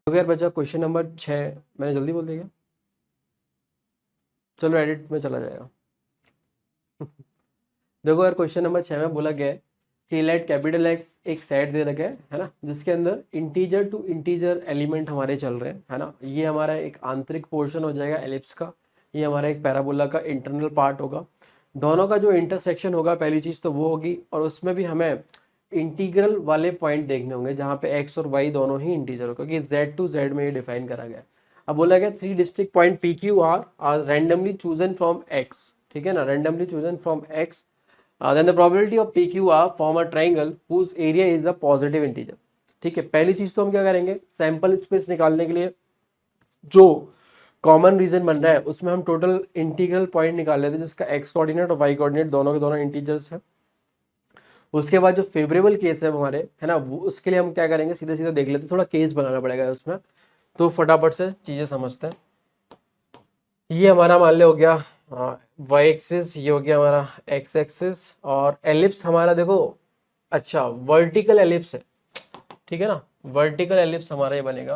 तो यार बच्चा क्वेश्चन नंबर 6 मैंने जल्दी बोल दिया क्या? चलो एडिट में चला जाएगा। देखो यार क्वेश्चन नंबर 6 में बोला गया है कि लेट कैपिटल एक्स एक सेट दे रखा है ना, जिसके अंदर इंटीजर टू इंटीजर एलिमेंट हमारे चल रहे हैं, है ना। ये हमारा एक आंतरिक पोर्शन हो जाएगा एलिप्स का, ये हमारा एक पैराबोला का इंटरनल पार्ट होगा। दोनों का जो इंटरसेक्शन होगा पहली चीज़ तो वो होगी, और उसमें भी हमें इंटीग्रल वाले पॉइंट देखने होंगे जहाँ पे एक्स और वाई दोनों ही इंटीजर हो, क्योंकि जेड टू जेड में ये डिफाइन करा गया है। अब बोला गया 3 district point P Q R randomly chosen from x, ठीक है ना, randomly chosen from x. Then the probability of PQR form a triangle whose area is a positive integer। ठीक है, पहली चीज तो हम क्या करेंगे, सैंपल स्पेस निकालने के लिए जो कॉमन रीजन बन रहा है उसमें हम टोटल इंटीग्रल पॉइंट निकाल लेते हैं जिसका एक्स कोऑर्डिनेट और वाई कोऑर्डिनेट दोनों के दोनों इंटीजर्स है। उसके बाद जो फेवरेबल केस है हमारे, है ना, वो उसके लिए हम क्या करेंगे, सीधे सीधे देख लेते हैं, थोड़ा केस बनाना पड़ेगा उसमें, तो फटाफट से चीजें समझते हैं। ये हमारा मान लिया हो गया वाई एक्सिस, ये हो गया हमारा एक्स एक्सिस, और एलिप्स हमारा देखो, अच्छा वर्टिकल एलिप्स है, ठीक है ना, वर्टिकल एलिप्स हमारा ये बनेगा।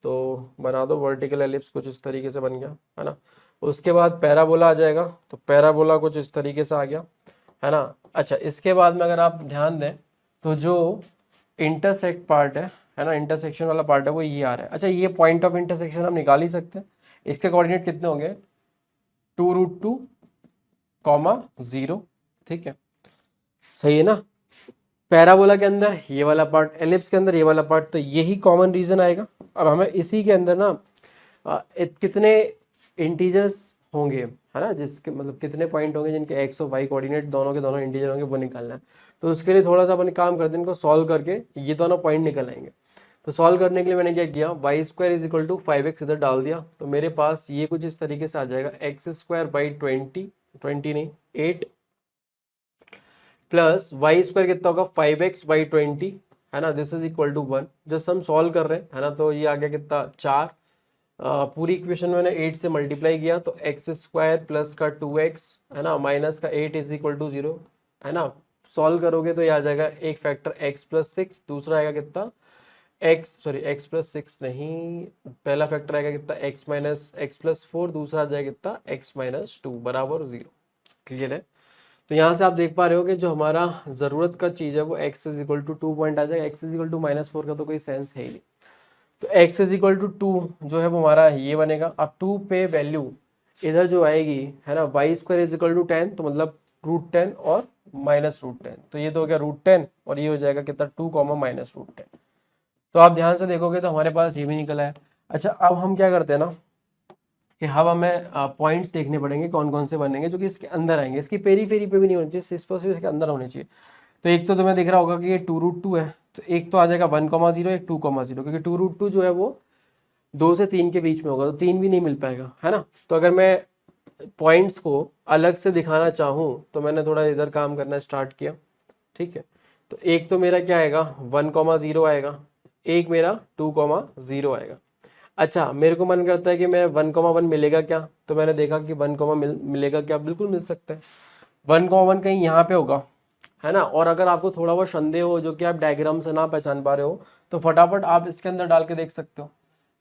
तो बना दो वर्टिकल एलिप्स, कुछ इस तरीके से बन गया, है ना। उसके बाद पैराबोला आ जाएगा, तो पैराबोला कुछ इस तरीके से आ गया, है ना। अच्छा, इसके बाद में अगर आप ध्यान दें तो जो इंटरसेक्ट पार्ट है ना, इंटरसेक्शन वाला पार्ट है वो ये आ रहा है। अच्छा, ये पॉइंट ऑफ इंटरसेक्शन हम निकाल ही सकते हैं। इसके कोऑर्डिनेट कितने होंगे, 2√2, 0, ठीक है, सही है ना। पैराबोला के अंदर ये वाला पार्ट, एलिप्स के अंदर ये वाला पार्ट, तो यही कॉमन रीजन आएगा। अब हमें इसी के अंदर ना कितने इंटीजर्स होंगे, है ना, जिसके मतलब कितने पॉइंट होंगे जिनके एक्स और वाई कोऑर्डिनेट दोनों के दोनों इंटीजर होंगे, वो निकालना है। तो उसके लिए थोड़ा सा अपन काम करते हैं, इनको सॉल्व करके ये दोनों पॉइंट निकल आएंगे। तो सॉल्व करने के लिए मैंने क्या किया, Y square is equal to 5x इधर डाल दिया, तो मेरे पास ये कुछ इस तरीके से आ जाएगा, एक्स स्क्वायर बाई 20 नहीं 8 प्लस वाई स्क्वायर कितना होगा 5x/20, है ना, this is equal to 1। Just हम सॉल्व कर रहे हैं, है ना, तो ये आ गया कितना 4। पूरी इक्वेशन मैंने 8 से मल्टीप्लाई किया तो एक्स स्क्वायर प्लस का 2x, है ना, माइनस का 8 इज इक्वल टू 0, है ना। सॉल्व करोगे तो ये आ जाएगा एक फैक्टर x+6, दूसरा आएगा कितना x+6 नहीं, पहला फैक्टर आएगा कितना x-x+4, दूसरा आ जाएगा कितना x-2 बराबर 0। क्लियर है। तो यहाँ से आप देख पा रहे हो कि जो हमारा ज़रूरत का चीज़ है वो x is equal to 2 point आ जाएगा, x इज इक्वल टू -4 का तो कोई सेंस है ही नहीं। तो x इज इक्वल टू 2 जो है वो हमारा ये बनेगा। अब 2 पे वैल्यू इधर जो आएगी, है ना, Y square is equal to 10, तो मतलब √10 और -√10, तो ये तो हो गया √10 और ये हो जाएगा कितना 2, -√10। तो आप ध्यान से देखोगे तो हमारे पास ये भी निकला है। अच्छा, अब हम क्या करते हैं ना कि अब हमें पॉइंट्स देखने पड़ेंगे कौन कौन से बनेंगे जो कि इसके अंदर आएंगे, इसकी पेरी फेरी पे भी नहीं होनी चाहिए, इस पर सिर्फ इसके अंदर होने चाहिए। तो एक तो तुम्हें दिख रहा होगा कि ये 2√2 है, तो एक तो आ जाएगा 1,0, एक 2,0, क्योंकि 2√2 जो है वो 2 से 3 के बीच में होगा, तो 3 भी नहीं मिल पाएगा, है ना। तो अगर मैं पॉइंट्स को अलग से दिखाना चाहूँ तो मैंने थोड़ा इधर काम करना स्टार्ट किया, ठीक है। तो एक तो मेरा क्या आएगा 1,0 आएगा, एक मेरा 2,0 आएगा। अच्छा, मेरे को मन करता है कि मैं 1,1 मिलेगा क्या, तो मैंने देखा कि 1, मिलेगा क्या, बिल्कुल मिल सकता है। 1,1 कहीं यहाँ पे होगा, है ना। और अगर आपको थोड़ा बहुत संदेह हो जो कि आप डायग्राम से ना पहचान पा रहे हो, तो फटाफट आप इसके अंदर डाल के देख सकते हो,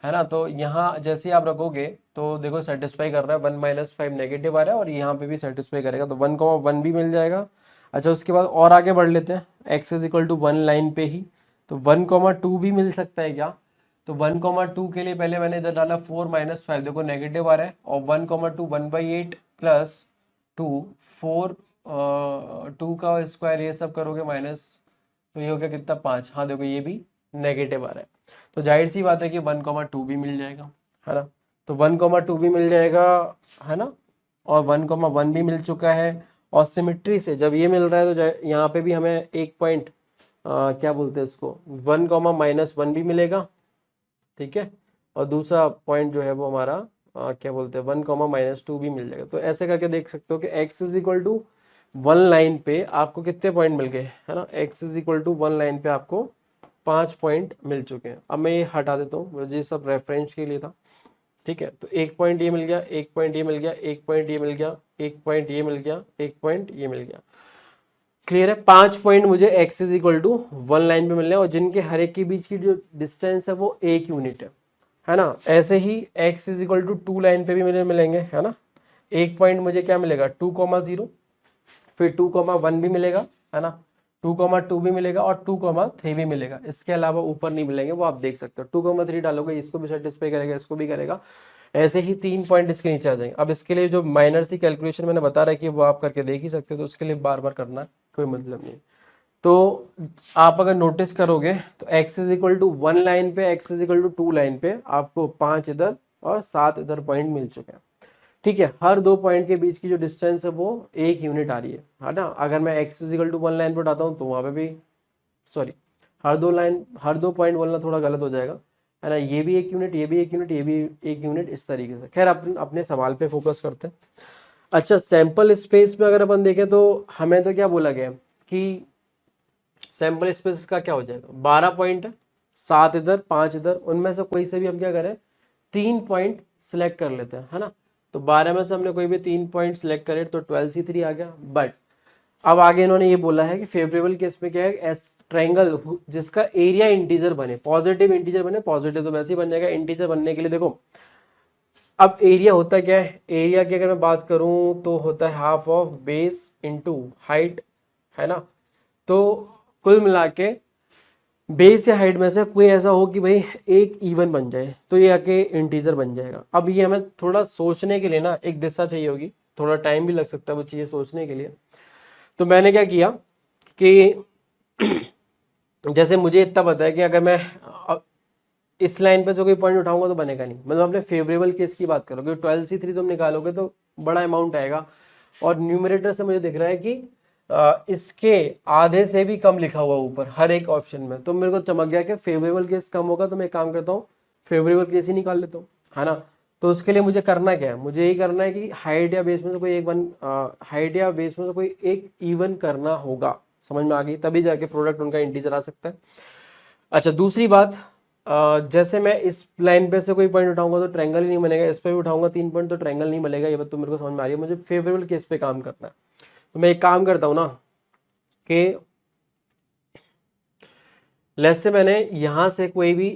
है ना। तो यहाँ जैसे आप रखोगे तो देखो सेटिस्फाई कर रहा है, 1 - 5 नेगेटिव आ रहा है, और यहाँ पे भी सेटिस्फाई करेगा, तो 1,1 भी मिल जाएगा। अच्छा, उसके बाद और आगे बढ़ लेते हैं, x is equal to 1 line पे ही, तो 1,2 भी मिल सकता है क्या। तो 1,2 के लिए पहले मैंने इधर डाला 4 - 5, देखो नेगेटिव आ रहा है, और 1,2 1/8 प्लस 2 4 2 का स्क्वायर ये सब करोगे माइनस, तो ये हो गया कितना 5। हाँ देखो ये भी नेगेटिव आ रहा है, तो जाहिर सी बात है कि 1,2 भी मिल जाएगा, है ना। तो 1,2 भी मिल जाएगा, है ना, और 1,1 भी मिल चुका है। और सिमिट्री से जब ये मिल रहा है तो यहाँ पे भी हमें एक पॉइंट क्या बोलते हैं इसको 1,-1 भी मिलेगा, ठीक है। और दूसरा पॉइंट जो है वो हमारा क्या बोलते हैं 1,-2 भी मिल जाएगा। तो ऐसे करके देख सकते हो कि x is equal to 1 line पे आपको कितने पॉइंट मिल गए, है ना। x is equal to 1 line पे आपको 5 पॉइंट मिल चुके हैं। अब मैं ये हटा देता हूँ, मुझे सब रेफरेंस के लिए था, ठीक है। तो एक पॉइंट ये मिल गया, एक पॉइंट ये मिल गया, एक पॉइंट ये मिल गया, एक पॉइंट ये मिल गया, एक पॉइंट ये मिल गया। क्लियर है। 5 पॉइंट मुझे x is equal to 1 line पे मिलने हैं और जिनके हर एक के बीच की जो डिस्टेंस है वो 1 यूनिट है ना। ऐसे ही x is equal to 2 line पे भी मुझे मिलेंगे, है ना। एक पॉइंट मुझे क्या मिलेगा 2,0, फिर 2,1 भी मिलेगा, है ना, 2,2 भी मिलेगा और 2,3 भी मिलेगा। इसके अलावा ऊपर नहीं मिलेंगे, वो आप देख सकते हो। 2,3 डालोगे इसको भी सेटिस्फाई करेगा, इसको भी करेगा। ऐसे ही 3 पॉइंट इसके नीचे आ जाएंगे। अब इसके लिए जो माइनर सी कैलकुलेशन मैंने बता रहा है कि वो आप करके देख ही सकते हो, तो उसके लिए बार बार करना कोई मतलब नहीं। तो आप अगर नोटिस करोगे तो x is equal to 1 line पे, x is equal to 2 line पे आपको 5 इधर और 7 इधर पॉइंट मिल चुके हैं। ठीक है, हर दो पॉइंट के बीच की जो डिस्टेंस है वो 1 यूनिट आ रही है ना। अगर मैं x is equal to 1 line पे उठाता हूँ तो वहां पे भी, सॉरी, हर दो पॉइंट बोलना थोड़ा गलत हो जाएगा, है ना। ये भी 1 यूनिट, ये भी 1 यूनिट, ये भी 1 यूनिट, इस तरीके से। खैर अपने सवाल पे फोकस करते हैं। अच्छा, सैंपल स्पेस में अगर अपन देखें तो हमें तो क्या बोला गया कि सैंपल स्पेस का क्या हो जाएगा, 12 पॉइंट है, 7 इधर 5 इधर, उनमें से कोई से भी हम क्या करें 3 पॉइंट सिलेक्ट कर लेते हैं, है ना। तो 12 में से हमने कोई भी 3 पॉइंट सिलेक्ट करे तो 12C3 आ गया। बट अब आगे इन्होंने ये बोला है कि फेवरेबल केस में क्या है, एस ट्रायंगल जिसका एरिया इंटीजर बने, पॉजिटिव इंटीजर बने। पॉजिटिव तो वैसे ही बन जाएगा, इंटीजर बनने के लिए देखो अब एरिया होता क्या है, एरिया की अगर मैं बात करूं तो होता है half of base into height, है ना। तो कुल मिला के बेस या हाइट में से कोई ऐसा हो कि भाई एक इवन बन जाए तो ये आके इंटीजर बन जाएगा। अब ये हमें थोड़ा सोचने के लिए ना एक दिशा चाहिए होगी, थोड़ा टाइम भी लग सकता है वो चीज़ें सोचने के लिए। तो मैंने क्या किया कि जैसे मुझे इतना पता है कि अगर मैं इस लाइन पे से कोई पॉइंट उठाऊंगा तो बनेगा नहीं, मतलब अपने फेवरेबल केस की बात करोगे 12C3 तुम निकालोगे तो बड़ा अमाउंट आएगा। और न्यूमरेटर से मुझे दिख रहा है कि इसके आधे से भी कम लिखा हुआ ऊपर हर एक ऑप्शन में, तो मेरे को चमक गया कि फेवरेबल केस कम होगा, तो मैं एक काम करता हूँ फेवरेबल केस ही निकाल लेता हूँ, है ना। तो उसके लिए मुझे करना क्या है, मुझे यही करना है कि हाइट या बेस में से कोई एक हाइट या बेस में से कोई एक इवन करना होगा। समझ में आ गई, तभी जाके प्रोडक्ट उनका इंटीजर आ सकता है। अच्छा, दूसरी बात, जैसे मैं इस लाइन पे से कोई पॉइंट उठाऊंगा तो ट्रायंगल ही नहीं बनेगा, इस पे भी उठाऊंगा 3 पॉइंट तो ट्रायंगल नहीं बनेगा। ये बात तो मेरे को समझ में आ रही है। मुझे फेवरेबल केस पे काम करना है, तो मैं एक काम करता हूँ ना कि लेट्स से मैंने यहां से कोई भी,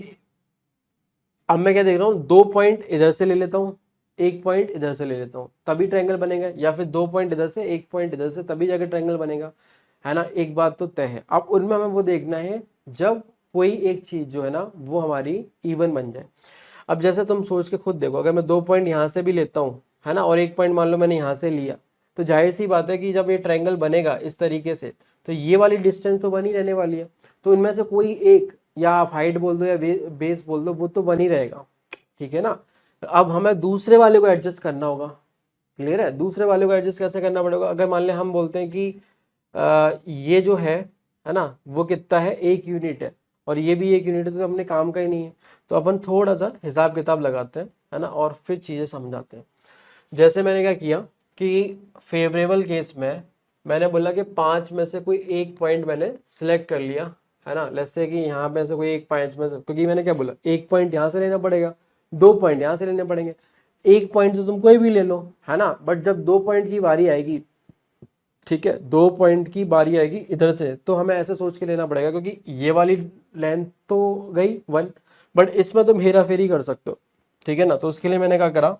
अब मैं क्या देख रहा हूँ, 2 पॉइंट इधर से ले लेता हूँ, 1 पॉइंट इधर से ले लेता हूँ, तभी ट्रायंगल बनेगा। या फिर 2 पॉइंट इधर से 1 पॉइंट इधर से, तभी जाके ट्रायंगल बनेगा, है ना। एक बात तो तय है। अब उनमें हमें वो देखना है जब कोई एक चीज जो है ना वो हमारी इवन बन जाए। अब जैसे तुम सोच के खुद देखो, अगर मैं 2 पॉइंट यहाँ से भी लेता हूँ, है ना, और 1 पॉइंट मान लो मैंने यहाँ से लिया, तो जाहिर सी बात है कि जब ये ट्रायंगल बनेगा इस तरीके से तो ये वाली डिस्टेंस तो बनी रहने वाली है। तो इनमें से कोई एक, या आप हाइट बोल दो या बेस बोल दो, वो तो बनी रहेगा, ठीक है ना। अब हमें दूसरे वाले को एडजस्ट करना होगा। क्लियर है, दूसरे वाले को एडजस्ट कैसे करना पड़ेगा। अगर मान लें हम बोलते हैं कि ये जो है ना, वो कितना है 1 यूनिट है, और ये भी 1 यूनिट है, तो अपने काम का ही नहीं है। तो अपन थोड़ा सा हिसाब किताब लगाते हैं, है ना, और फिर चीज़ें समझाते हैं। जैसे मैंने क्या किया कि फेवरेबल केस में मैंने बोला कि 5 में से कोई एक पॉइंट मैंने सिलेक्ट कर लिया, है ना। लेट्स से कि यहाँ पे से कोई एक पॉइंट में से, क्योंकि मैंने क्या बोला, एक पॉइंट यहाँ से लेना पड़ेगा, 2 पॉइंट यहाँ से लेने पड़ेंगे। एक पॉइंट तो तुम कोई भी ले लो, है ना, बट जब 2 पॉइंट की बारी आएगी, ठीक है, 2 पॉइंट की बारी आएगी इधर से, तो हमें ऐसे सोच के लेना पड़ेगा, क्योंकि ये वाली लेंथ तो गई 1, बट इसमें तुम हेरा फेरी कर सकते हो, ठीक है ना। तो उसके लिए मैंने क्या करा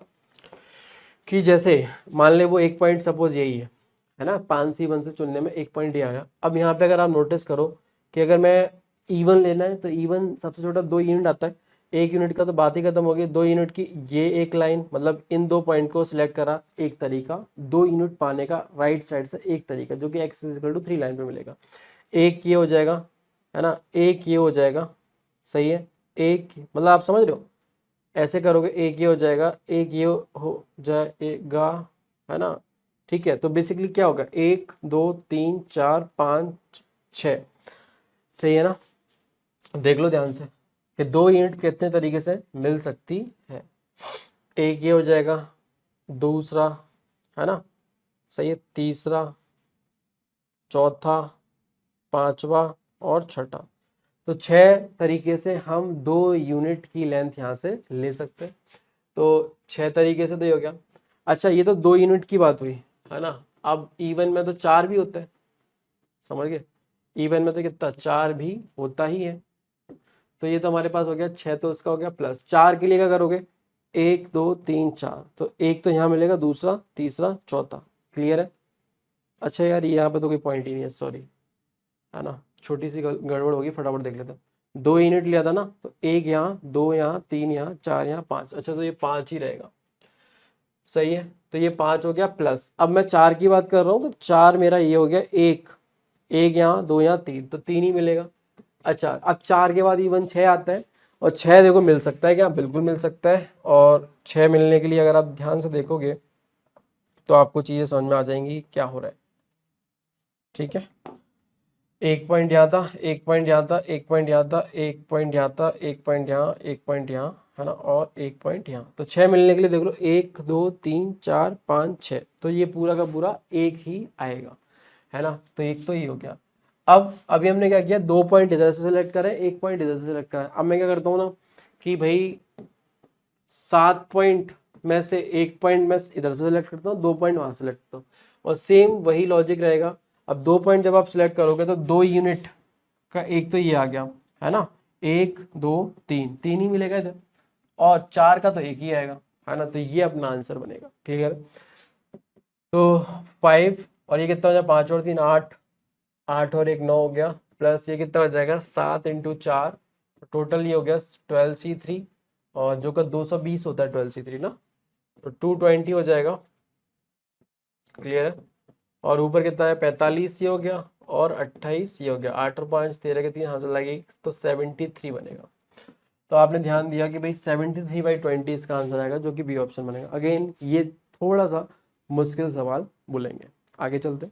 कि जैसे मान ले वो एक पॉइंट सपोज यही है ना, 5C1 से चुनने में एक पॉइंट ये आया। अब यहाँ पे अगर आप नोटिस करो कि अगर मैं इवन लेना है तो इवन सबसे छोटा 2 यूनिट आता है, 1 यूनिट का तो बात ही खत्म हो गई। 2 यूनिट की ये एक लाइन, मतलब इन 2 पॉइंट को सिलेक्ट करा, एक तरीका 2 यूनिट पाने का राइट साइड से एक तरीका, जो कि x इक्वल टू 3 लाइन पे मिलेगा। एक ये हो जाएगा, है ना, एक ये हो जाएगा, सही है। एक मतलब आप समझ रहे हो, ऐसे करोगे एक ये हो जाएगा, एक ये हो जाएगा, है ना। ठीक है, तो बेसिकली क्या होगा, 1 2 3 4 5 6, सही है ना। देख लो ध्यान से कि 2 यूनिट कितने तरीके से मिल सकती है। एक ये हो जाएगा, दूसरा, है ना, सही है, तीसरा, चौथा, पांचवा और छठा। तो 6 तरीके से हम 2 यूनिट की लेंथ यहाँ से ले सकते हैं। तो 6 तरीके से तो ये हो गया। अच्छा, ये तो 2 यूनिट की बात हुई, है ना। अब इवन में तो 4 भी होता है, समझ गए। इवन में तो कितना 4 भी होता ही है। तो ये तो हमारे पास हो गया 6, तो इसका हो गया प्लस। 4 के लिए क्या करोगे, 1 2 3 4, तो एक तो यहाँ मिलेगा, दूसरा तीसरा चौथा। क्लियर है। अच्छा यार यहाँ पे तो कोई पॉइंट ही नहीं है, सॉरी, है ना, छोटी सी गड़बड़ होगी, फटाफट देख लेते हैं। 2 यूनिट लिया था ना, तो 1 यहाँ, 2 यहाँ, 3 यहाँ, 4 यहाँ, 5। अच्छा तो ये 5 ही रहेगा, सही है। तो ये 5 हो गया प्लस। अब मैं 4 की बात कर रहा हूँ, तो 4 मेरा ये हो गया 1, 1 यहाँ, 2 यहाँ, 3, तो 3 ही मिलेगा। अच्छा अब 4 के बाद इवन 6 आता है, और 6 देखो मिल सकता है क्या, बिल्कुल मिल सकता है। और 6 मिलने के लिए अगर आप ध्यान से देखोगे तो आपको चीज़ें समझ में आ जाएंगी क्या हो रहा है। ठीक है, 1 पॉइंट यहाँ था, 1 पॉइंट यहाँ था, 1 पॉइंट यहाँ था, 1 पॉइंट यहाँ था, 1 पॉइंट यहाँ, 1 पॉइंट यहाँ, है ना, और 1 पॉइंट यहाँ। तो 6 मिलने के लिए देख लो, 1 2 3 4 5 6, तो ये पूरा का पूरा 1 ही आएगा, है ना। तो एक तो ये हो गया। अब अभी हमने क्या किया, 2 पॉइंट इधर से सिलेक्ट करें, 1 पॉइंट इधर से सिलेक्ट करें। अब मैं क्या करता हूँ ना कि भाई 7 पॉइंट में से 1 पॉइंट मैं इधर से सिलेक्ट करता हूँ, 2 पॉइंट वहां सेलेक्ट करता हूँ, और सेम वही लॉजिक रहेगा। अब 2 पॉइंट जब आप सिलेक्ट करोगे तो 2 यूनिट का एक तो ये आ गया, है ना, 1 2 3, 3 ही मिलेगा इधर, और 4 का तो 1 ही आएगा, है ना। तो ये अपना आंसर बनेगा। क्लियर। तो 5, और ये कितना हो जाए, 5 और 3 8, 8 और 1 9 हो गया, प्लस ये कितना हो जाएगा 7 इंटू 4, टोटल ये हो गया 12C3, और जो का 220 होता है 12C3 ना, तो 220 हो जाएगा। क्लियर है। और ऊपर कितना है 45 ये हो गया, और 28 ये हो गया, 8 और 5 13 के 3 हासिल लगेगी, तो 73 बनेगा। तो आपने ध्यान दिया कि भाई 73/20 इसका आंसर आएगा, जो कि बी ऑप्शन बनेगा। अगेन ये थोड़ा सा मुश्किल सवाल बोलेंगे, आगे चलते।